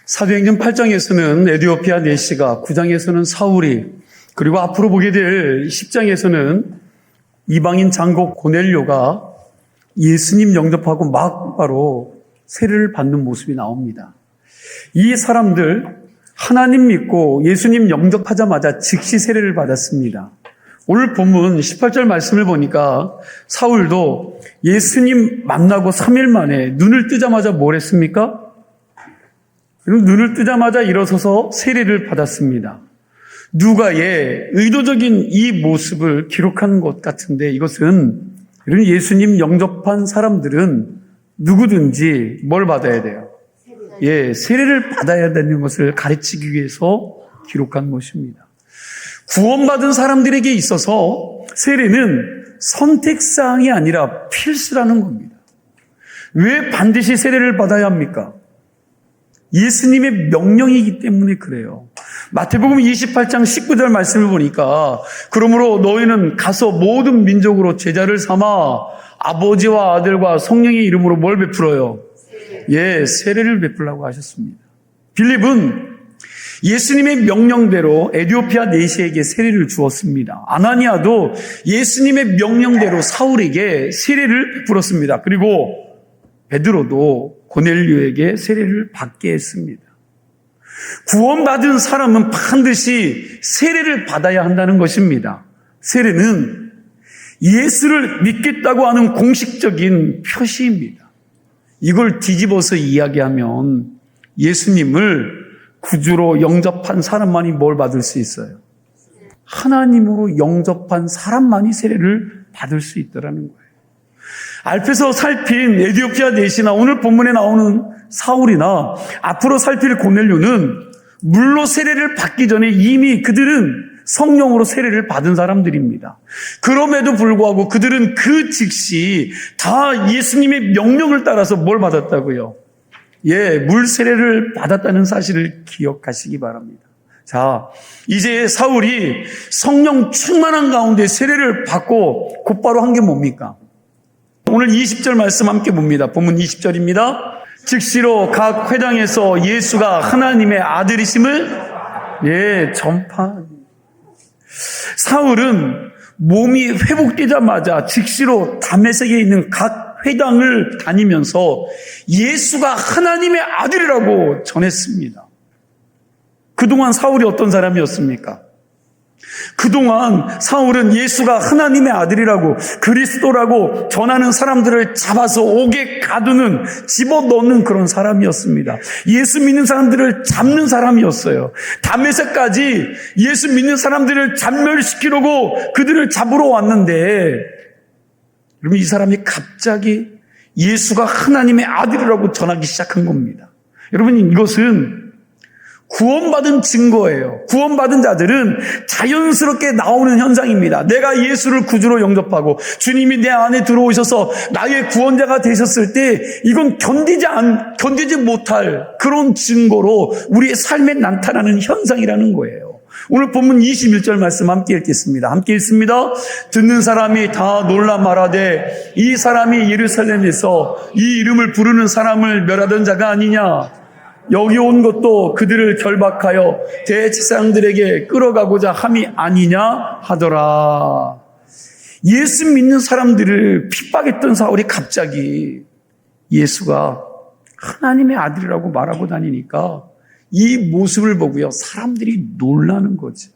사도행전 8장에서는 에디오피아 내시가, 9장에서는 사울이, 그리고 앞으로 보게 될 10장에서는 이방인 장고 고넬료가 예수님 영접하고 막 바로 세례를 받는 모습이 나옵니다. 이 사람들 하나님 믿고 예수님 영접하자마자 즉시 세례를 받았습니다. 오늘 본문 18절 말씀을 보니까 사울도 예수님 만나고 3일 만에 눈을 뜨자마자 뭘 했습니까? 눈을 뜨자마자 일어서서 세례를 받았습니다. 누가의 의도적인 이 모습을 기록한 것 같은데, 이것은 이런 예수님 영접한 사람들은 누구든지 뭘 받아야 돼요? 세례를 받아야 되는 것을 가르치기 위해서 기록한 것입니다. 구원받은 사람들에게 있어서 세례는 선택사항이 아니라 필수라는 겁니다. 왜 반드시 세례를 받아야 합니까? 예수님의 명령이기 때문에 그래요. 마태복음 28장 19절 말씀을 보니까 그러므로 너희는 가서 모든 민족으로 제자를 삼아 아버지와 아들과 성령의 이름으로 뭘 베풀어요? 세례를 베풀라고 하셨습니다. 빌립은 예수님의 명령대로 에디오피아 내시에게 세례를 주었습니다. 아나니아도 예수님의 명령대로 사울에게 세례를 베풀었습니다. 그리고 베드로도 고넬료에게 세례를 받게 했습니다. 구원받은 사람은 반드시 세례를 받아야 한다는 것입니다. 세례는 예수를 믿겠다고 하는 공식적인 표시입니다. 이걸 뒤집어서 이야기하면 예수님을 구주로 영접한 사람만이 뭘 받을 수 있어요? 하나님으로 영접한 사람만이 세례를 받을 수 있다는 거예요. 앞에서 살핀 에디오피아 내시나 오늘 본문에 나오는 사울이나 앞으로 살필 고넬료는 물로 세례를 받기 전에 이미 그들은 성령으로 세례를 받은 사람들입니다. 그럼에도 불구하고 그들은 그 즉시 다 예수님의 명령을 따라서 뭘 받았다고요? 물 세례를 받았다는 사실을 기억하시기 바랍니다. 자, 이제 사울이 성령 충만한 가운데 세례를 받고 곧바로 한 게 뭡니까? 오늘 20절 말씀 함께 봅니다. 본문 20절입니다. 즉시로 각 회당에서 예수가 하나님의 아들이심을 전파하니. 사울은 몸이 회복되자마자 즉시로 다메섹에 있는 각 회당을 다니면서 예수가 하나님의 아들이라고 전했습니다. 그동안 사울이 어떤 사람이었습니까? 그동안 사울은 예수가 하나님의 아들이라고, 그리스도라고 전하는 사람들을 잡아서 옥에 가두는, 집어넣는 그런 사람이었습니다. 예수 믿는 사람들을 잡는 사람이었어요. 다메섹까지 예수 믿는 사람들을 잔멸시키려고 그들을 잡으러 왔는데, 여러분, 이 사람이 갑자기 예수가 하나님의 아들이라고 전하기 시작한 겁니다. 여러분, 이것은 구원받은 증거예요. 구원받은 자들은 자연스럽게 나오는 현상입니다. 내가 예수를 구주로 영접하고 주님이 내 안에 들어오셔서 나의 구원자가 되셨을 때 이건 견디지 못할 그런 증거로 우리의 삶에 나타나는 현상이라는 거예요. 오늘 본문 21절 말씀 함께 읽겠습니다. 함께 읽습니다. 듣는 사람이 다 놀라 말하되 이 사람이 예루살렘에서 이 이름을 부르는 사람을 멸하던 자가 아니냐. 여기 온 것도 그들을 결박하여 대제사장들에게 끌어가고자 함이 아니냐 하더라. 예수 믿는 사람들을 핍박했던 사울이 갑자기 예수가 하나님의 아들이라고 말하고 다니니까 이 모습을 보고요, 사람들이 놀라는 거죠.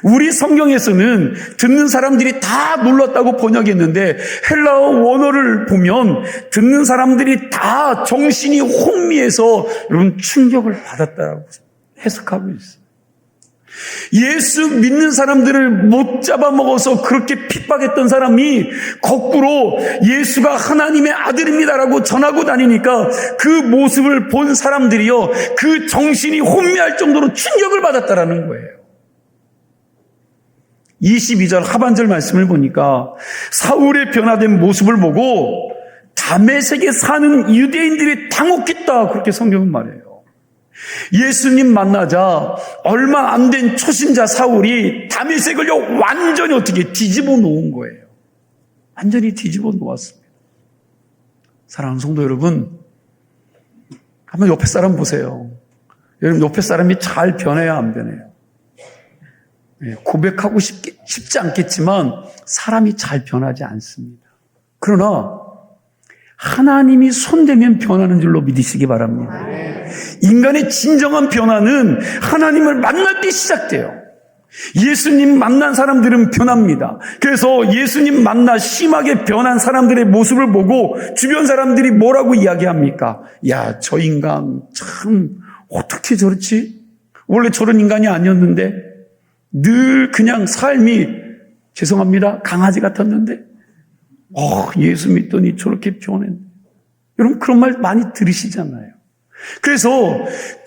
우리 성경에서는 듣는 사람들이 다 놀랐다고 번역했는데 헬라어 원어를 보면 듣는 사람들이 다 정신이 혼미해서 여러분 충격을 받았다고 해석하고 있어요. 예수 믿는 사람들을 못 잡아먹어서 그렇게 핍박했던 사람이 거꾸로 예수가 하나님의 아들입니다라고 전하고 다니니까 그 모습을 본 사람들이요, 그 정신이 혼미할 정도로 충격을 받았다라는 거예요. 22절 하반절 말씀을 보니까 사울의 변화된 모습을 보고 다메섹에 사는 유대인들이 당혹했다, 그렇게 성경은 말해요. 예수님 만나자 얼마 안 된 초신자 사울이 다메섹을 완전히 어떻게 뒤집어 놓은 거예요. 완전히 뒤집어 놓았습니다. 사랑하는 성도 여러분, 한번 옆에 사람 보세요. 여러분, 옆에 사람이 잘 변해야 안 변해요? 고백하고 싶지 않겠지만 사람이 잘 변하지 않습니다. 그러나 하나님이 손대면 변하는 줄로 믿으시기 바랍니다. 인간의 진정한 변화는 하나님을 만날 때 시작돼요. 예수님 만난 사람들은 변합니다. 그래서 예수님 만나 심하게 변한 사람들의 모습을 보고 주변 사람들이 뭐라고 이야기합니까? 야, 저 인간 참 어떻게 저렇지? 원래 저런 인간이 아니었는데 늘 그냥 삶이 죄송합니다. 강아지 같았는데 예수 믿더니 저렇게 변했네. 여러분 그런 말 많이 들으시잖아요. 그래서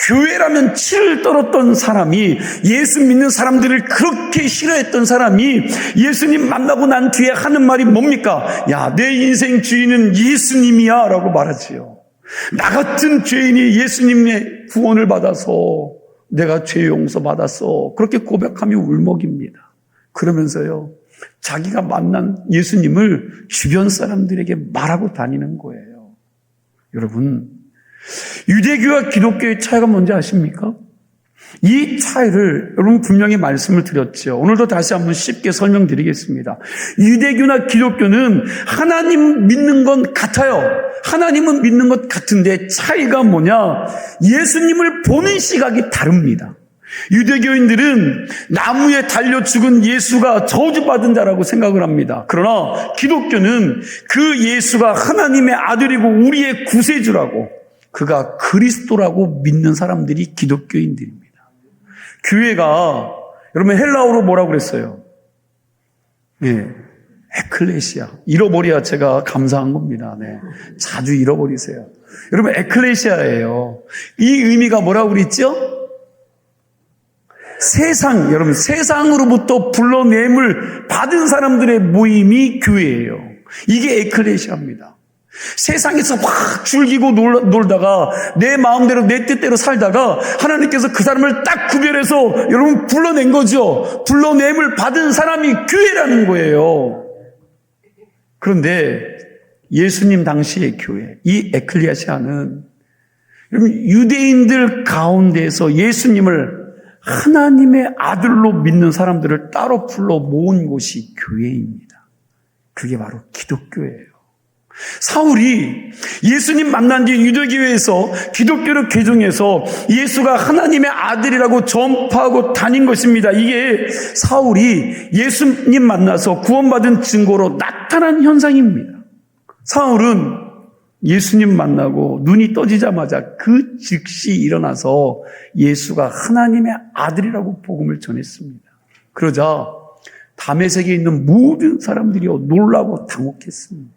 교회라면 치를 떨었던 사람이, 예수 믿는 사람들을 그렇게 싫어했던 사람이 예수님 만나고 난 뒤에 하는 말이 뭡니까? 야, 내 인생 주인은 예수님이야 라고 말하지요. 나 같은 죄인이 예수님의 구원을 받아서 내가 죄 용서 받았어, 그렇게 고백하며 울먹입니다. 그러면서요, 자기가 만난 예수님을 주변 사람들에게 말하고 다니는 거예요. 여러분, 유대교와 기독교의 차이가 뭔지 아십니까? 이 차이를 여러분 분명히 말씀을 드렸죠. 오늘도 다시 한번 쉽게 설명드리겠습니다. 유대교나 기독교는 하나님 믿는 건 같아요. 하나님은 믿는 것 같은데 차이가 뭐냐? 예수님을 보는 시각이 다릅니다. 유대교인들은 나무에 달려 죽은 예수가 저주받은 자라고 생각을 합니다. 그러나 기독교는 그 예수가 하나님의 아들이고 우리의 구세주라고, 그가 그리스도라고 믿는 사람들이 기독교인들입니다. 교회가 여러분 헬라어로 뭐라고 그랬어요? 네, 에클레시아. 잃어버려야 제가 감사한 겁니다. 네, 자주 잃어버리세요. 여러분 에클레시아예요. 이 의미가 뭐라고 그랬죠? 세상, 여러분 세상으로부터 불러냄을 받은 사람들의 모임이 교회예요. 이게 에클레시아입니다. 세상에서 막 즐기고 놀다가 내 마음대로 내 뜻대로 살다가 하나님께서 그 사람을 딱 구별해서 여러분 불러낸 거죠. 불러냄을 받은 사람이 교회라는 거예요. 그런데 예수님 당시의 교회, 이 에클레시아는 여러분 유대인들 가운데서 예수님을 하나님의 아들로 믿는 사람들을 따로 불러 모은 곳이 교회입니다. 그게 바로 기독교예요. 사울이 예수님 만난 뒤 유대교회에서 기독교를 개종해서 예수가 하나님의 아들이라고 전파하고 다닌 것입니다. 이게 사울이 예수님 만나서 구원받은 증거로 나타난 현상입니다. 사울은 예수님 만나고 눈이 떠지자마자 그 즉시 일어나서 예수가 하나님의 아들이라고 복음을 전했습니다. 그러자 다메섹에 있는 모든 사람들이 놀라고 당혹했습니다.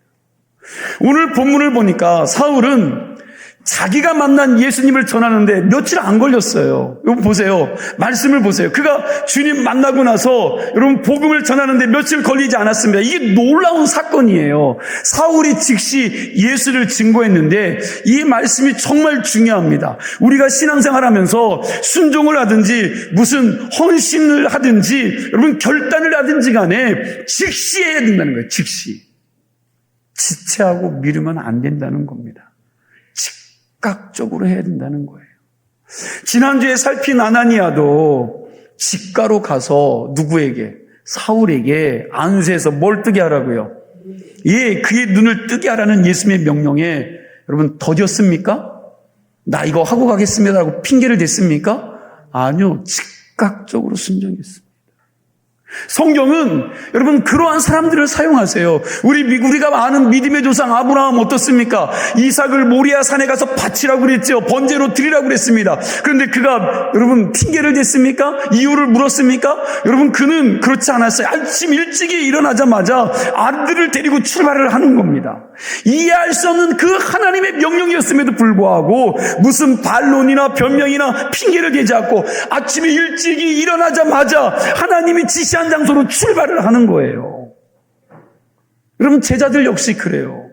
오늘 본문을 보니까 사울은 자기가 만난 예수님을 전하는데 며칠 안 걸렸어요. 여러분 보세요. 말씀을 보세요. 그가 주님 만나고 나서 여러분 복음을 전하는데 며칠 걸리지 않았습니다. 이게 놀라운 사건이에요. 사울이 즉시 예수를 증거했는데 이 말씀이 정말 중요합니다. 우리가 신앙생활하면서 순종을 하든지 무슨 헌신을 하든지 여러분 결단을 하든지 간에 즉시 해야 된다는 거예요. 즉시. 지체하고 미루면 안 된다는 겁니다. 즉각적으로 해야 된다는 거예요. 지난주에 살핀 아나니아도 직가로 가서 누구에게? 사울에게 안수해서 뭘 뜨게 하라고요? 예, 그의 눈을 뜨게 하라는 예수님의 명령에 여러분 더뎠습니까? 나 이거 하고 가겠습니다라고 핑계를 댔습니까? 아니요, 즉각적으로 순종했습니다. 성경은 여러분 그러한 사람들을 사용하세요. 우리가 아는 믿음의 조상 아브라함 어떻습니까? 이삭을 모리아 산에 가서 바치라고 그랬죠. 번제로 드리라고 그랬습니다. 그런데 그가 여러분 핑계를 댔습니까? 이유를 물었습니까? 여러분 그는 그렇지 않았어요. 아침 일찍이 일어나자마자 아들을 데리고 출발을 하는 겁니다. 이해할 수 없는 그 하나님의 명령이었음에도 불구하고 무슨 반론이나 변명이나 핑계를 대지 않고 아침에 일찍이 일어나자마자 하나님이 지시한 장소로 출발을 하는 거예요. 여러분 제자들 역시 그래요.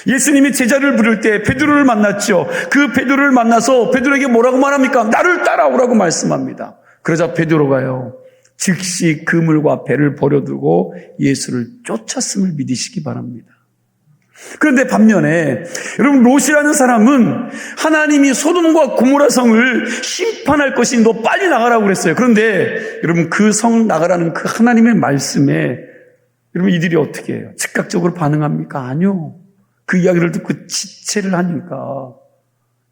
예수님이 제자를 부를 때 베드로를 만났죠. 그 베드로를 만나서 베드로에게 뭐라고 말합니까? 나를 따라오라고 말씀합니다. 그러자 베드로가요 즉시 그물과 배를 버려두고 예수를 쫓았음을 믿으시기 바랍니다. 그런데 반면에 여러분 롯이라는 사람은 하나님이 소돔과 고모라 성을 심판할 것이니 너 빨리 나가라고 그랬어요. 그런데 여러분 그 성 나가라는 그 하나님의 말씀에 여러분 이들이 어떻게 해요? 즉각적으로 반응합니까? 아니요. 그 이야기를 듣고 지체를 하니까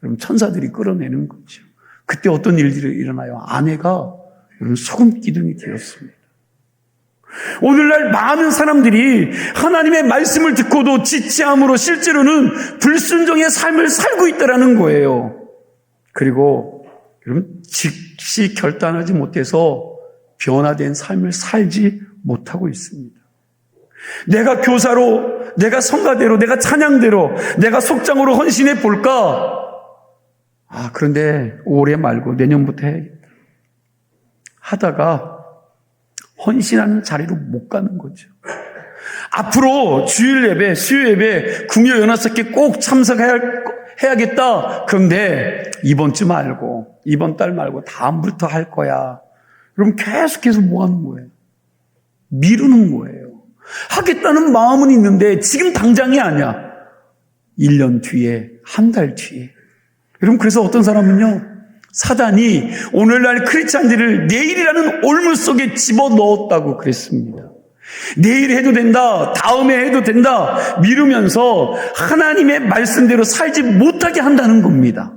여러분 천사들이 끌어내는 거죠. 그때 어떤 일들이 일어나요? 아내가 여러분 소금 기둥이 되었습니다. 오늘날 많은 사람들이 하나님의 말씀을 듣고도 지체함으로 실제로는 불순종의 삶을 살고 있다는 거예요. 그리고 여러분 즉시 결단하지 못해서 변화된 삶을 살지 못하고 있습니다. 내가 교사로, 내가 성가대로, 내가 찬양대로, 내가 속장으로 헌신해 볼까? 그런데 올해 말고 내년부터 해야겠다. 하다가 헌신하는 자리로 못 가는 거죠. 앞으로 주일 예배, 수요 예배, 금요 연합석회 꼭 참석해야겠다. 그런데 이번 주 말고, 이번 달 말고 다음부터 할 거야. 그럼 계속해서 뭐 하는 거예요? 미루는 거예요. 하겠다는 마음은 있는데 지금 당장이 아니야. 1년 뒤에, 한 달 뒤에. 여러분 그래서 어떤 사람은요, 사단이 오늘날 크리스찬들을 내일이라는 올물 속에 집어넣었다고 그랬습니다. 내일 해도 된다, 다음에 해도 된다 미루면서 하나님의 말씀대로 살지 못하게 한다는 겁니다.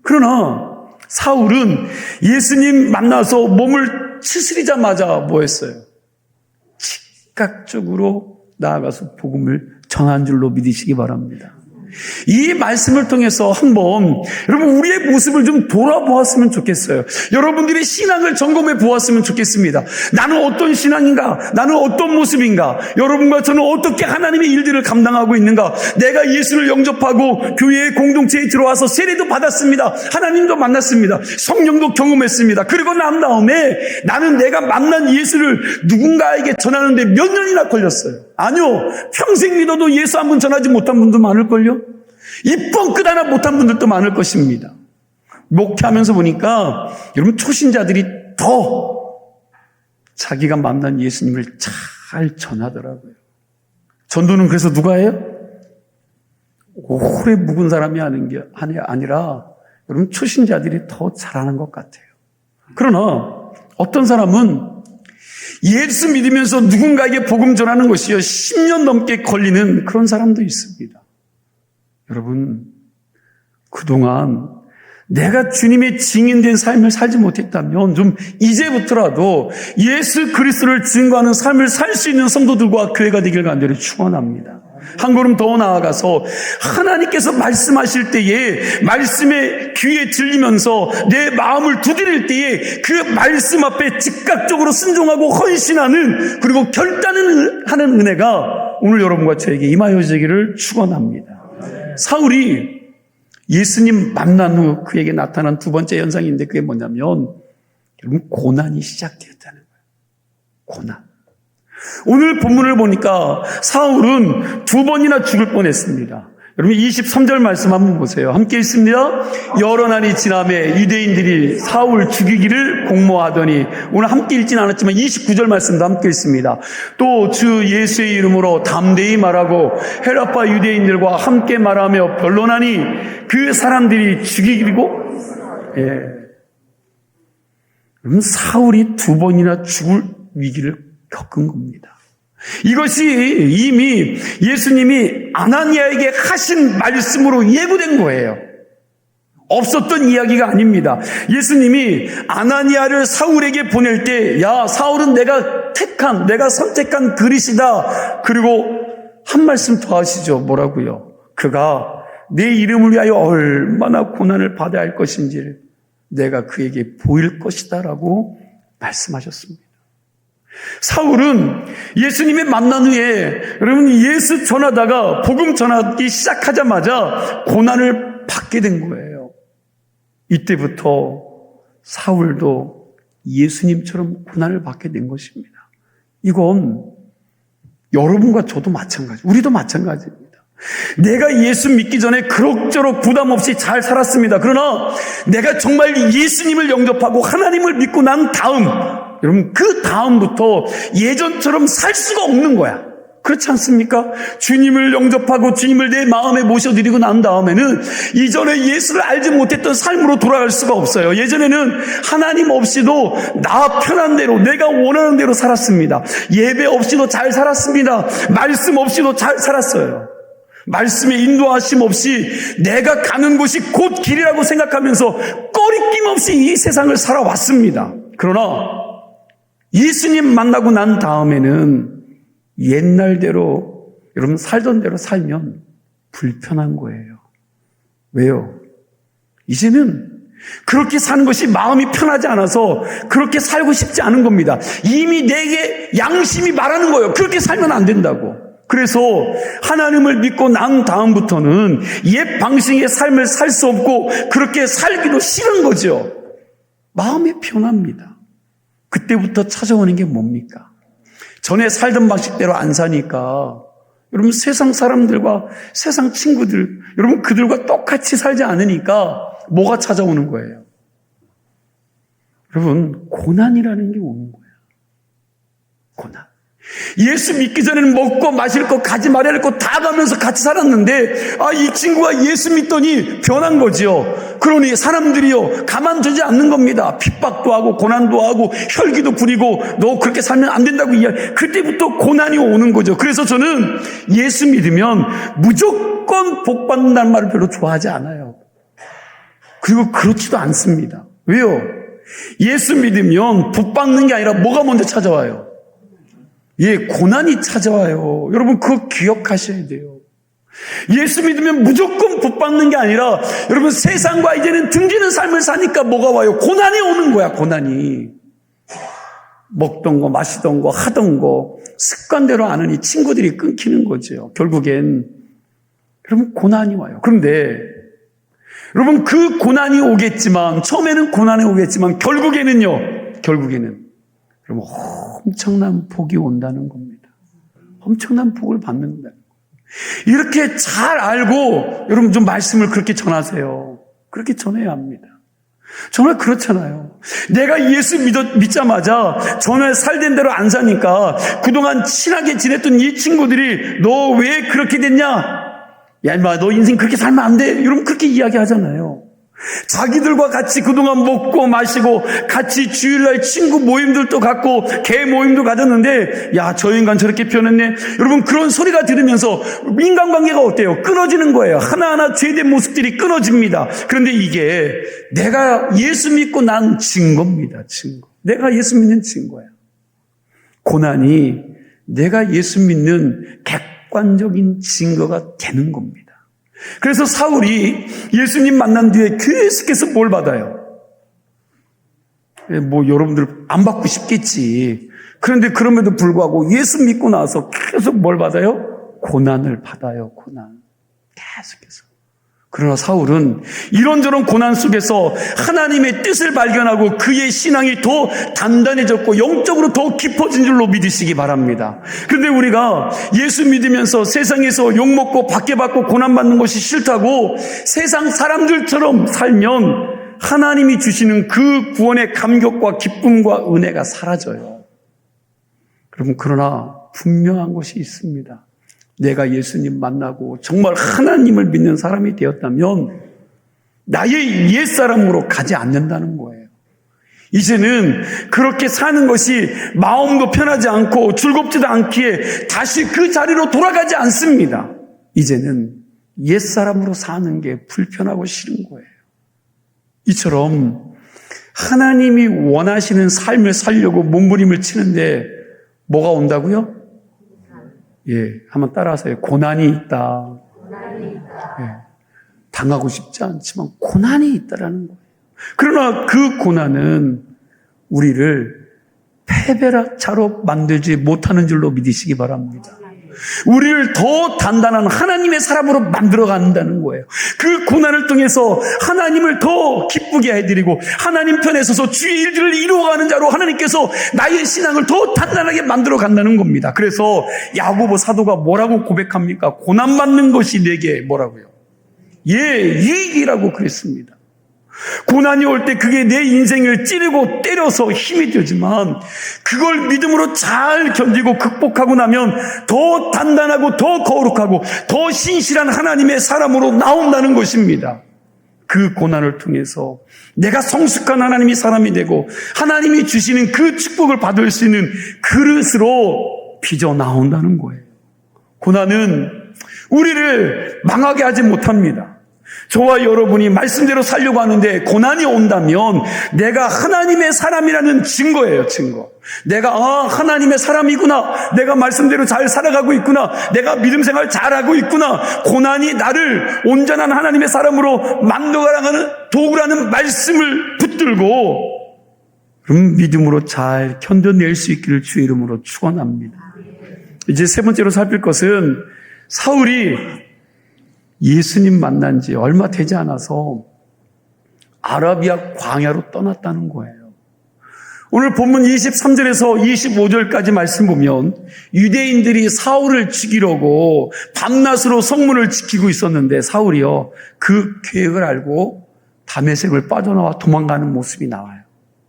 그러나 사울은 예수님 만나서 몸을 치스리자마자 뭐 했어요? 즉각적으로 나아가서 복음을 전한 줄로 믿으시기 바랍니다. 이 말씀을 통해서 한번 여러분 우리의 모습을 좀 돌아보았으면 좋겠어요. 여러분들의 신앙을 점검해 보았으면 좋겠습니다. 나는 어떤 신앙인가? 나는 어떤 모습인가? 여러분과 저는 어떻게 하나님의 일들을 감당하고 있는가? 내가 예수를 영접하고 교회의 공동체에 들어와서 세례도 받았습니다. 하나님도 만났습니다. 성령도 경험했습니다. 그리고 난 다음에 나는 내가 만난 예수를 누군가에게 전하는데 몇 년이나 걸렸어요. 아니요. 평생 믿어도 예수 한 번 전하지 못한 분도 많을걸요. 입번 끝 하나 못한 분들도 많을 것입니다. 목회하면서 보니까 여러분 초신자들이 더 자기가 만난 예수님을 잘 전하더라고요. 전도는 그래서 누가 해요? 오래 묵은 사람이 하는 게 아니라 여러분 초신자들이 더 잘하는 것 같아요. 그러나 어떤 사람은 예수 믿으면서 누군가에게 복음 전하는 것이요 10년 넘게 걸리는 그런 사람도 있습니다. 여러분 그동안 내가 주님의 증인된 삶을 살지 못했다면 좀 이제부터라도 예수 그리스도를 증거하는 삶을 살 수 있는 성도들과 교회가 되길 간절히 축원합니다. 한 걸음 더 나아가서 하나님께서 말씀하실 때에 말씀의 귀에 들리면서 내 마음을 두드릴 때에 그 말씀 앞에 즉각적으로 순종하고 헌신하는 그리고 결단을 하는 은혜가 오늘 여러분과 저에게 임하여지기를 축원합니다. 사울이 예수님 만난 후 그에게 나타난 두 번째 현상인데 그게 뭐냐면 여러분 고난이 시작되었다는 거예요. 고난. 오늘 본문을 보니까 사울은 두 번이나 죽을 뻔했습니다. 여러분 23절 말씀 한번 보세요. 함께 읽습니다. 여러 날이 지나매 유대인들이 사울 죽이기를 공모하더니 오늘 함께 읽지는 않았지만 29절 말씀도 함께 읽습니다. 또 주 예수의 이름으로 담대히 말하고 헬라파 유대인들과 함께 말하며 변론하니 그 사람들이 죽이기고 여러분 사울이 두 번이나 죽을 위기를 겪은 겁니다. 이것이 이미 예수님이 아나니아에게 하신 말씀으로 예고된 거예요. 없었던 이야기가 아닙니다. 예수님이 아나니아를 사울에게 보낼 때 야 사울은 내가 선택한 그릇이다. 그리고 한 말씀 더 하시죠. 뭐라고요? 그가 내 이름을 위하여 얼마나 고난을 받아야 할 것인지를 내가 그에게 보일 것이다 라고 말씀하셨습니다. 사울은 예수님의 만난 후에 여러분 예수 전하다가 복음 전하기 시작하자마자 고난을 받게 된 거예요. 이때부터 사울도 예수님처럼 고난을 받게 된 것입니다. 이건 여러분과 저도 마찬가지, 우리도 마찬가지입니다. 내가 예수 믿기 전에 그럭저럭 부담 없이 잘 살았습니다. 그러나 내가 정말 예수님을 영접하고 하나님을 믿고 난 다음 여러분 그 다음부터 예전처럼 살 수가 없는 거야. 그렇지 않습니까? 주님을 영접하고 주님을 내 마음에 모셔드리고 난 다음에는 이전에 예수를 알지 못했던 삶으로 돌아갈 수가 없어요. 예전에는 하나님 없이도 나 편한 대로 내가 원하는 대로 살았습니다. 예배 없이도 잘 살았습니다. 말씀 없이도 잘 살았어요. 말씀의 인도하심 없이 내가 가는 곳이 곧 길이라고 생각하면서 꺼리낌 없이 이 세상을 살아왔습니다. 그러나 예수님 만나고 난 다음에는 옛날대로 여러분 살던 대로 살면 불편한 거예요. 왜요? 이제는 그렇게 사는 것이 마음이 편하지 않아서 그렇게 살고 싶지 않은 겁니다. 이미 내게 양심이 말하는 거예요. 그렇게 살면 안 된다고. 그래서 하나님을 믿고 난 다음부터는 옛 방식의 삶을 살 수 없고 그렇게 살기도 싫은 거죠. 마음이 편합니다. 그때부터 찾아오는 게 뭡니까? 전에 살던 방식대로 안 사니까 여러분 세상 사람들과 세상 친구들 여러분 그들과 똑같이 살지 않으니까 뭐가 찾아오는 거예요? 여러분 고난이라는 게 오는 거예요. 고난. 예수 믿기 전에는 먹고 마실 거 가지 말아야 할 거 다 가면서 같이 살았는데 이 친구가 예수 믿더니 변한 거죠. 그러니 사람들이요 가만두지 않는 겁니다. 핍박도 하고 고난도 하고 혈기도 부리고 너 그렇게 살면 안 된다고 이야기. 그때부터 고난이 오는 거죠. 그래서 저는 예수 믿으면 무조건 복 받는다는 말을 별로 좋아하지 않아요. 그리고 그렇지도 않습니다. 왜요? 예수 믿으면 복 받는 게 아니라 뭐가 먼저 찾아와요? 고난이 찾아와요. 여러분 그거 기억하셔야 돼요. 예수 믿으면 무조건 복 받는 게 아니라 여러분 세상과 이제는 등지는 삶을 사니까 뭐가 와요? 고난이 오는 거야. 고난이. 먹던 거 마시던 거 하던 거 습관대로 안 하니 친구들이 끊기는 거죠. 결국엔 여러분 고난이 와요. 그런데 여러분 그 고난이 오겠지만 처음에는 고난이 오겠지만 결국에는 여러분 엄청난 복이 온다는 겁니다. 엄청난 복을 받는다는 거예요. 이렇게 잘 알고 여러분 좀 말씀을 그렇게 전하세요. 그렇게 전해야 합니다. 정말 그렇잖아요. 내가 예수 믿자마자 전에 살던 대로 안 사니까 그동안 친하게 지냈던 이 친구들이 너 왜 그렇게 됐냐? 야 인마 너 인생 그렇게 살면 안 돼. 여러분 그렇게 이야기하잖아요. 자기들과 같이 그동안 먹고 마시고 같이 주일날 친구 모임들도 갖고 개 모임도 가졌는데 야 저 인간 저렇게 변했네. 여러분 그런 소리가 들으면서 인간관계가 어때요? 끊어지는 거예요. 하나하나 죄된 모습들이 끊어집니다. 그런데 이게 내가 예수 믿고 난 증거입니다. 증거. 내가 예수 믿는 증거야. 고난이 내가 예수 믿는 객관적인 증거가 되는 겁니다. 그래서 사울이 예수님 만난 뒤에 계속해서 뭘 받아요? 여러분들 안 받고 싶겠지. 그런데 그럼에도 불구하고 예수 믿고 나서 계속 뭘 받아요? 고난을 받아요. 고난. 계속해서. 그러나 사울은 이런저런 고난 속에서 하나님의 뜻을 발견하고 그의 신앙이 더 단단해졌고 영적으로 더 깊어진 줄로 믿으시기 바랍니다. 그런데 우리가 예수 믿으면서 세상에서 욕먹고 박해받고 고난받는 것이 싫다고 세상 사람들처럼 살면 하나님이 주시는 그 구원의 감격과 기쁨과 은혜가 사라져요. 여러분 그러나 분명한 것이 있습니다. 내가 예수님 만나고 정말 하나님을 믿는 사람이 되었다면 나의 옛사람으로 가지 않는다는 거예요. 이제는 그렇게 사는 것이 마음도 편하지 않고 즐겁지도 않기에 다시 그 자리로 돌아가지 않습니다. 이제는 옛사람으로 사는 게 불편하고 싫은 거예요. 이처럼 하나님이 원하시는 삶을 살려고 몸부림을 치는데 뭐가 온다고요? 한번 따라하세요. 고난이 있다. 당하고 싶지 않지만 고난이 있다라는 거예요. 그러나 그 고난은 우리를 패배자로 만들지 못하는 줄로 믿으시기 바랍니다. 우리를 더 단단한 하나님의 사람으로 만들어 간다는 거예요. 그 고난을 통해서 하나님을 더 기쁘게 해드리고 하나님 편에 서서 주의 일들을 이루어가는 자로 하나님께서 나의 신앙을 더 단단하게 만들어 간다는 겁니다. 그래서 야고보 사도가 뭐라고 고백합니까? 고난받는 것이 내게 뭐라고요? 이익이라고 그랬습니다. 고난이 올 때 그게 내 인생을 찌르고 때려서 힘이 되지만 그걸 믿음으로 잘 견디고 극복하고 나면 더 단단하고 더 거룩하고 더 신실한 하나님의 사람으로 나온다는 것입니다. 그 고난을 통해서 내가 성숙한 하나님이 사람이 되고 하나님이 주시는 그 축복을 받을 수 있는 그릇으로 빚어 나온다는 거예요. 고난은 우리를 망하게 하지 못합니다. 저와 여러분이 말씀대로 살려고 하는데 고난이 온다면 내가 하나님의 사람이라는 증거예요, 증거. 내가 하나님의 사람이구나. 내가 말씀대로 잘 살아가고 있구나. 내가 믿음 생활 잘하고 있구나. 고난이 나를 온전한 하나님의 사람으로 만들어가는 도구라는 말씀을 붙들고 그럼 믿음으로 잘 견뎌낼 수 있기를 주의 이름으로 축원합니다. 이제 세 번째로 살필 것은 사울이 예수님 만난 지 얼마 되지 않아서 아라비아 광야로 떠났다는 거예요. 오늘 본문 23절에서 25절까지 말씀 보면 유대인들이 사울을 죽이려고 밤낮으로 성문을 지키고 있었는데 사울이요 그 계획을 알고 다메섹을 빠져나와 도망가는 모습이 나와요.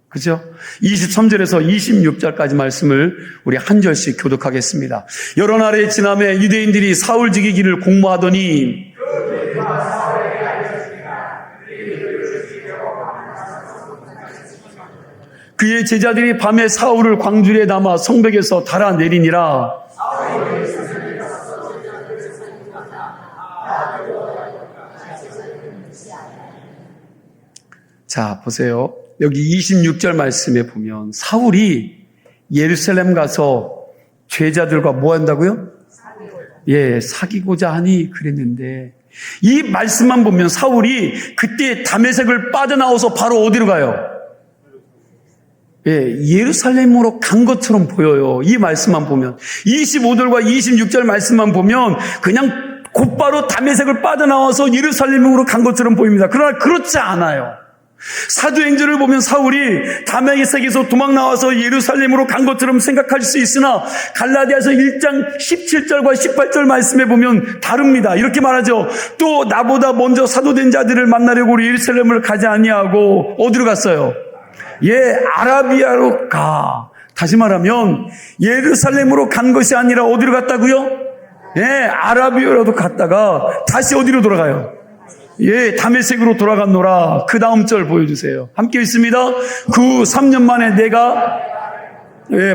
그죠? 23절에서 26절까지 말씀을 우리 한 절씩 교독하겠습니다. 여러 날의 지남에 유대인들이 사울 죽이기를 공모하더니 그의 제자들이 밤에 사울을 광주리에 담아 성벽에서 달아내리니라. 자, 보세요. 여기 26절 말씀에 보면 사울이 예루살렘 가서 제자들과 뭐 한다고요? 사귀고자 하니 그랬는데 이 말씀만 보면 사울이 그때 다메섹을 빠져나와서 바로 어디로 가요? 예루살렘으로 간 것처럼 보여요. 이 말씀만 보면 25절과 26절 말씀만 보면 그냥 곧바로 다메섹을 빠져나와서 예루살렘으로 간 것처럼 보입니다. 그러나 그렇지 않아요. 사도행전을 보면 사울이 다메섹에서 도망 나와서 예루살렘으로 간 것처럼 생각할 수 있으나 갈라디아서 1장 17절과 18절 말씀에 보면 다릅니다. 이렇게 말하죠. 또 나보다 먼저 사도된 자들을 만나려고 우리 예루살렘을 가지 아니하고 어디로 갔어요? 아라비아로 가. 다시 말하면 예루살렘으로 간 것이 아니라 어디로 갔다고요? 아라비아로도 갔다가 다시 어디로 돌아가요? 다메섹으로 돌아갔노라. 그 다음 절 보여주세요. 함께 있습니다. 그 3년 만에 내가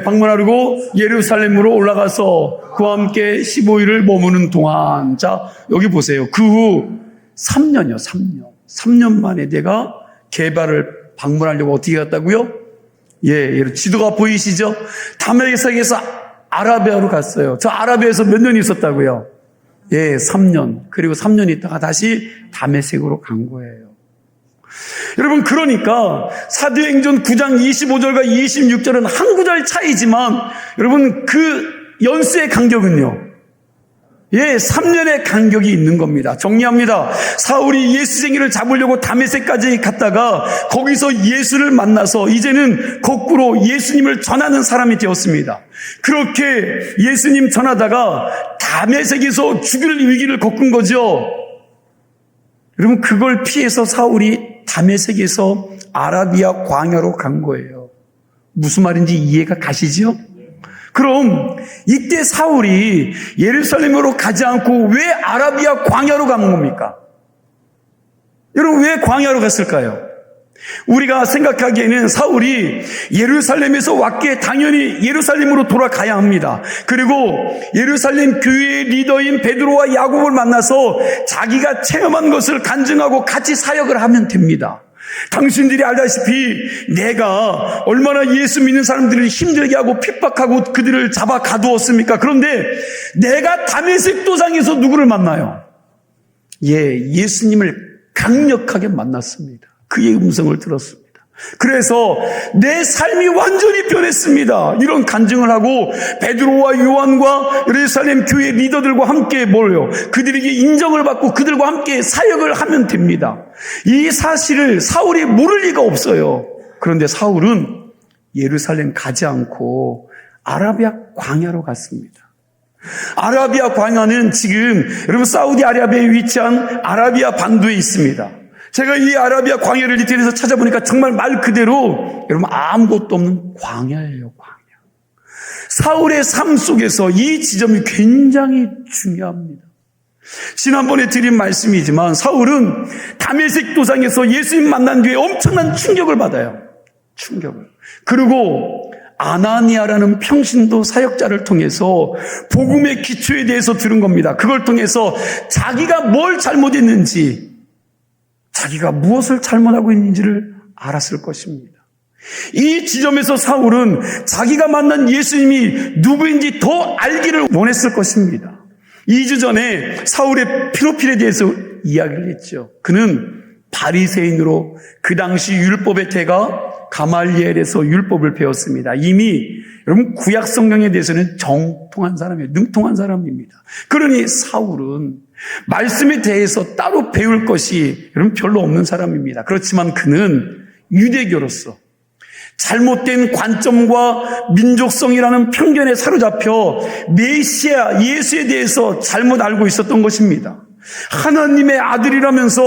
방문하려고 예루살렘으로 올라가서 그와 함께 15일을 머무는 동안 자 여기 보세요. 그 후 3년이요. 3년 만에 내가 게바를 방문하려고 어떻게 갔다고요? 지도가 보이시죠? 다메섹에서 아라비아로 갔어요. 저 아라비아에서 몇 년 있었다고요? 3년. 그리고 3년 있다가 다시 다메섹으로 간 거예요. 여러분, 그러니까 사도행전 9장 25절과 26절은 한 구절 차이지만 여러분 그 연수의 간격은요. 3년의 간격이 있는 겁니다. 정리합니다. 사울이 예수쟁이를 잡으려고 다메섹까지 갔다가 거기서 예수를 만나서 이제는 거꾸로 예수님을 전하는 사람이 되었습니다. 그렇게 예수님 전하다가 다메섹에서 죽을 위기를 겪은 거죠. 여러분, 그걸 피해서 사울이 다메섹에서 아라비아 광야로 간 거예요. 무슨 말인지 이해가 가시죠? 그럼 이때 사울이 예루살렘으로 가지 않고 왜 아라비아 광야로 간 겁니까? 여러분, 왜 광야로 갔을까요? 우리가 생각하기에는 사울이 예루살렘에서 왔기에 당연히 예루살렘으로 돌아가야 합니다. 그리고 예루살렘 교회의 리더인 베드로와 야곱을 만나서 자기가 체험한 것을 간증하고 같이 사역을 하면 됩니다. 당신들이 알다시피 내가 얼마나 예수 믿는 사람들을 힘들게 하고 핍박하고 그들을 잡아 가두었습니까? 그런데 내가 다메섹 도상에서 누구를 만나요? 예수님을 강력하게 만났습니다. 그의 음성을 들었습니다. 그래서 내 삶이 완전히 변했습니다. 이런 간증을 하고 베드로와 요한과 예루살렘 교회 리더들과 함께 모여요. 그들에게 인정을 받고 그들과 함께 사역을 하면 됩니다. 이 사실을 사울이 모를 리가 없어요. 그런데 사울은 예루살렘 가지 않고 아라비아 광야로 갔습니다. 아라비아 광야는 지금 여러분 사우디아라비아에 위치한 아라비아 반도에 있습니다. 제가 이 아라비아 광야를 디테일해서 찾아보니까 정말 말 그대로 여러분 아무것도 없는 광야예요. 광야. 사울의 삶 속에서 이 지점이 굉장히 중요합니다. 지난번에 드린 말씀이지만 사울은 다메섹 도상에서 예수님 만난 뒤에 엄청난 충격을 받아요. 충격을. 그리고 아나니아라는 평신도 사역자를 통해서 복음의 기초에 대해서 들은 겁니다. 그걸 통해서 자기가 뭘 잘못했는지, 자기가 무엇을 잘못하고 있는지를 알았을 것입니다. 이 지점에서 사울은 자기가 만난 예수님이 누구인지 더 알기를 원했을 것입니다. 2주 전에 사울의 프로필에 대해서 이야기를 했죠. 그는 바리새인으로 그 당시 율법의 태가 가말리엘에서 율법을 배웠습니다. 이미 여러분 구약 성경에 대해서는 정통한 사람이에요. 능통한 사람입니다. 그러니 사울은 말씀에 대해서 따로 배울 것이 여러분 별로 없는 사람입니다. 그렇지만 그는 유대교로서 잘못된 관점과 민족성이라는 편견에 사로잡혀 메시아 예수에 대해서 잘못 알고 있었던 것입니다. 하나님의 아들이라면서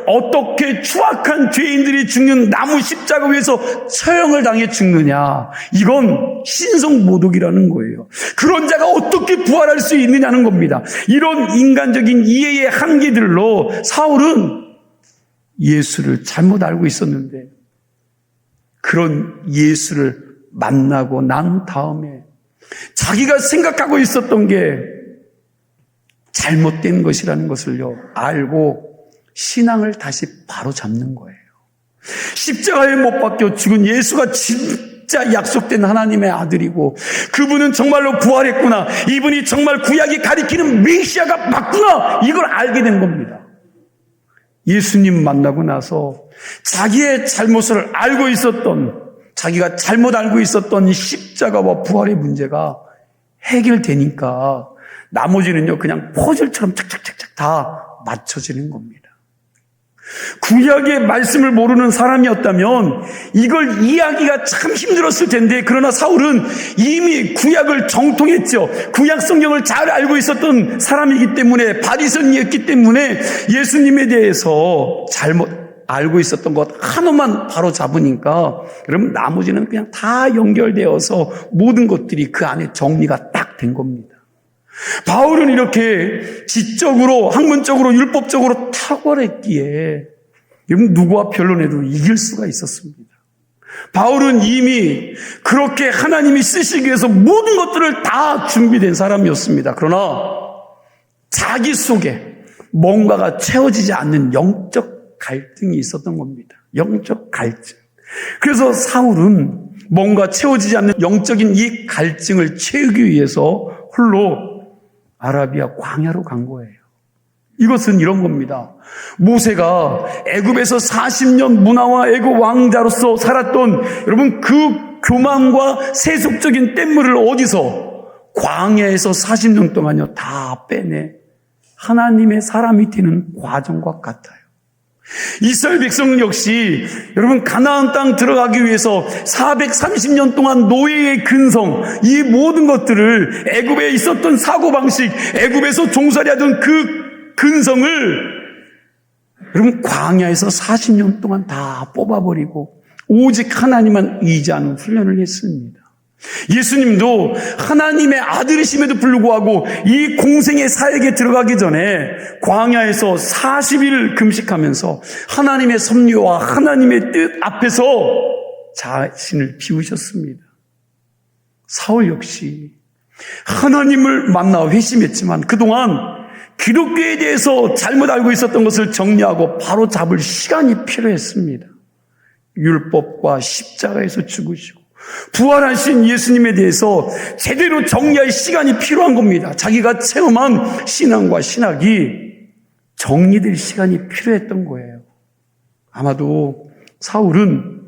어떻게 추악한 죄인들이 죽는 나무 십자가 위에서 처형을 당해 죽느냐. 이건 신성모독이라는 거예요. 그런 자가 어떻게 부활할 수 있느냐는 겁니다. 이런 인간적인 이해의 한계들로 사울은 예수를 잘못 알고 있었는데 그런 예수를 만나고 난 다음에 자기가 생각하고 있었던 게 잘못된 것이라는 것을요 알고 신앙을 다시 바로 잡는 거예요. 십자가에 못 박혀 죽은 예수가 진짜 약속된 하나님의 아들이고 그분은 정말로 부활했구나. 이분이 정말 구약이 가리키는 메시아가 맞구나. 이걸 알게 된 겁니다. 예수님 만나고 나서 자기의 잘못을 알고 있었던, 자기가 잘못 알고 있었던 십자가와 부활의 문제가 해결되니까 나머지는요 그냥 퍼즐처럼 착착착착 다 맞춰지는 겁니다. 구약의 말씀을 모르는 사람이었다면 이걸 이해하기가 참 힘들었을 텐데 그러나 사울은 이미 구약을 정통했죠. 구약 성경을 잘 알고 있었던 사람이기 때문에 바리새인이었기 때문에 예수님에 대해서 잘못 알고 있었던 것 하나만 바로 잡으니까 여러분 나머지는 그냥 다 연결되어서 모든 것들이 그 안에 정리가 딱 된 겁니다. 바울은 이렇게 지적으로 학문적으로 율법적으로 탁월했기에 여러분 누구와 변론해도 이길 수가 있었습니다. 바울은 이미 그렇게 하나님이 쓰시기 위해서 모든 것들을 다 준비된 사람이었습니다. 그러나 자기 속에 뭔가가 채워지지 않는 영적 갈등이 있었던 겁니다. 영적 갈증. 그래서 사울은 뭔가 채워지지 않는 영적인 이 갈증을 채우기 위해서 홀로 아라비아 광야로 간 거예요. 이것은 이런 겁니다. 모세가 애굽에서 40년 문화와 애굽 왕자로서 살았던 여러분 그 교만과 세속적인 뗏물을 어디서 광야에서 40년 동안요 다 빼내 하나님의 사람이 되는 과정과 같아요. 이스라엘 백성 역시 여러분 가나안 땅 들어가기 위해서 430년 동안 노예의 근성, 이 모든 것들을 애굽에 있었던 사고방식, 애굽에서 종살이하던 그 근성을 여러분 광야에서 40년 동안 다 뽑아버리고 오직 하나님만 의지하는 훈련을 했습니다. 예수님도 하나님의 아들이심에도 불구하고 이 공생의 사역에 들어가기 전에 광야에서 40일 금식하면서 하나님의 섭리와 하나님의 뜻 앞에서 자신을 비우셨습니다. 사울 역시 하나님을 만나 회심했지만 그동안 기독교에 대해서 잘못 알고 있었던 것을 정리하고 바로 잡을 시간이 필요했습니다. 율법과 십자가에서 죽으시고 부활하신 예수님에 대해서 제대로 정리할 시간이 필요한 겁니다. 자기가 체험한 신앙과 신학이 정리될 시간이 필요했던 거예요. 아마도 사울은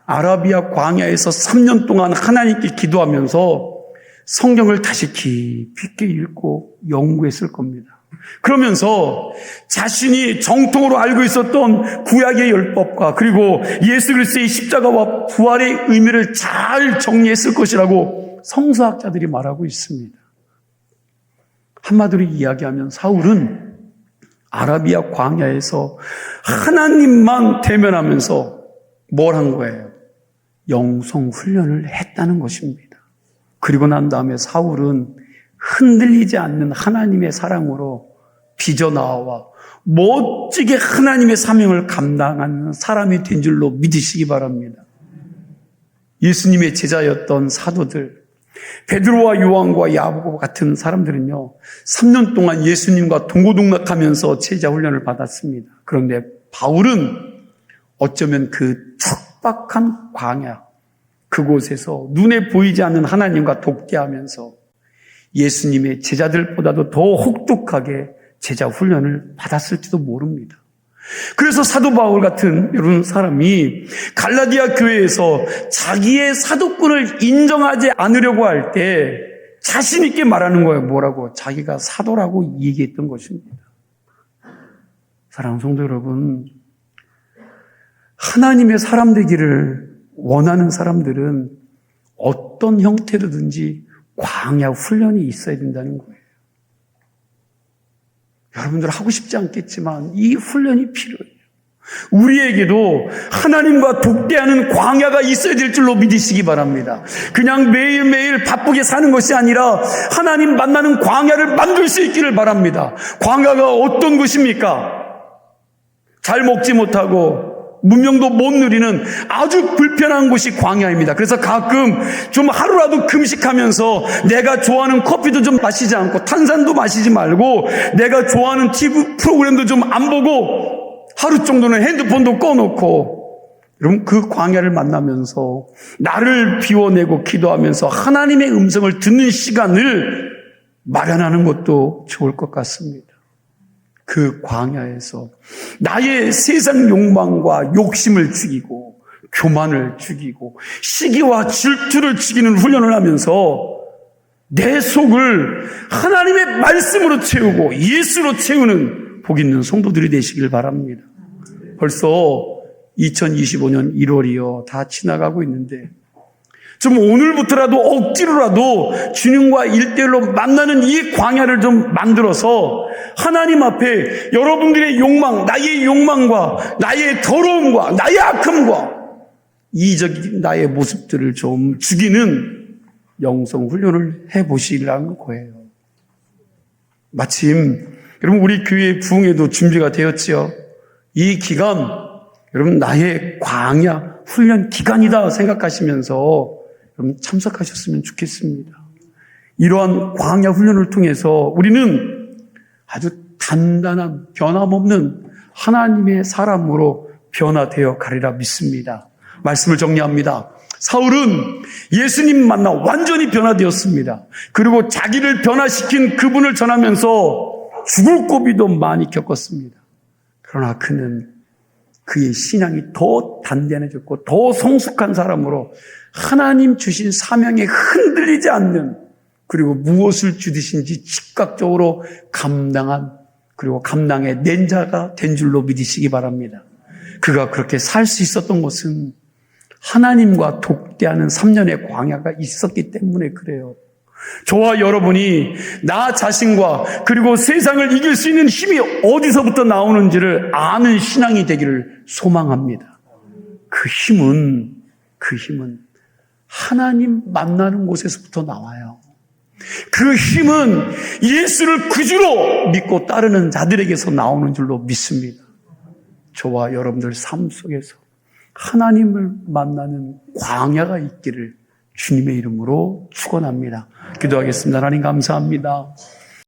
아라비아 광야에서 3년 동안 하나님께 기도하면서 성경을 다시 깊이 있게 읽고 연구했을 겁니다. 그러면서 자신이 정통으로 알고 있었던 구약의 율법과 그리고 예수 그리스도의 십자가와 부활의 의미를 잘 정리했을 것이라고 성서학자들이 말하고 있습니다. 한마디로 이야기하면 사울은 아라비아 광야에서 하나님만 대면하면서 뭘 한 거예요? 영성 훈련을 했다는 것입니다. 그리고 난 다음에 사울은 흔들리지 않는 하나님의 사랑으로 빚어나와 멋지게 하나님의 사명을 감당하는 사람이 된 줄로 믿으시기 바랍니다. 예수님의 제자였던 사도들, 베드로와 요한과 야고보 같은 사람들은요, 3년 동안 예수님과 동고동락하면서 제자 훈련을 받았습니다. 그런데 바울은 어쩌면 그 척박한 광야, 그곳에서 눈에 보이지 않는 하나님과 독대하면서 예수님의 제자들보다도 더 혹독하게 제자 훈련을 받았을지도 모릅니다. 그래서 사도 바울 같은 이런 사람이 갈라디아 교회에서 자기의 사도권을 인정하지 않으려고 할 때 자신 있게 말하는 거예요. 뭐라고? 자기가 사도라고 얘기했던 것입니다. 사랑하는 성도 여러분, 하나님의 사람 되기를 원하는 사람들은 어떤 형태로든지 광야 훈련이 있어야 된다는 거예요. 여러분들 하고 싶지 않겠지만 이 훈련이 필요해요. 우리에게도 하나님과 독대하는 광야가 있어야 될 줄로 믿으시기 바랍니다. 그냥 매일매일 바쁘게 사는 것이 아니라 하나님 만나는 광야를 만들 수 있기를 바랍니다. 광야가 어떤 것입니까? 잘 먹지 못하고 문명도 못 누리는 아주 불편한 곳이 광야입니다. 그래서 가끔 좀 하루라도 금식하면서 내가 좋아하는 커피도 좀 마시지 않고 탄산도 마시지 말고 내가 좋아하는 TV 프로그램도 좀 안 보고 하루 정도는 핸드폰도 꺼놓고, 여러분 그 광야를 만나면서 나를 비워내고 기도하면서 하나님의 음성을 듣는 시간을 마련하는 것도 좋을 것 같습니다. 그 광야에서 나의 세상 욕망과 욕심을 죽이고 교만을 죽이고 시기와 질투를 죽이는 훈련을 하면서 내 속을 하나님의 말씀으로 채우고 예수로 채우는 복 있는 성도들이 되시길 바랍니다. 벌써 2025년 1월이요. 다 지나가고 있는데 좀 오늘부터라도 억지로라도 주님과 1대1로 만나는 이 광야를 좀 만들어서 하나님 앞에 여러분들의 욕망, 나의 욕망과 나의 더러움과 나의 악함과 이적인 나의 모습들을 좀 죽이는 영성 훈련을 해보시라는 거예요. 마침 여러분 우리 교회 부흥회도 준비가 되었지요. 이 기간 여러분 나의 광야 훈련 기간이다 생각하시면서 여러분 참석하셨으면 좋겠습니다. 이러한 광야 훈련을 통해서 우리는 아주 단단한 변함없는 하나님의 사람으로 변화되어 가리라 믿습니다. 말씀을 정리합니다. 사울은 예수님 만나 완전히 변화되었습니다. 그리고 자기를 변화시킨 그분을 전하면서 죽을 고비도 많이 겪었습니다. 그러나 그는 그의 신앙이 더 단단해졌고 더 성숙한 사람으로 하나님 주신 사명에 흔들리지 않는, 그리고 무엇을 주시든지 즉각적으로 감당한, 그리고 감당의 낸 자가 된 줄로 믿으시기 바랍니다. 그가 그렇게 살 수 있었던 것은 하나님과 독대하는 3년의 광야가 있었기 때문에 그래요. 저와 여러분이 나 자신과 그리고 세상을 이길 수 있는 힘이 어디서부터 나오는지를 아는 신앙이 되기를 소망합니다. 그 힘은 하나님 만나는 곳에서부터 나와요. 그 힘은 예수를 구주로 믿고 따르는 자들에게서 나오는 줄로 믿습니다. 저와 여러분들 삶 속에서 하나님을 만나는 광야가 있기를 주님의 이름으로 축원합니다. 기도하겠습니다. 하나님 감사합니다.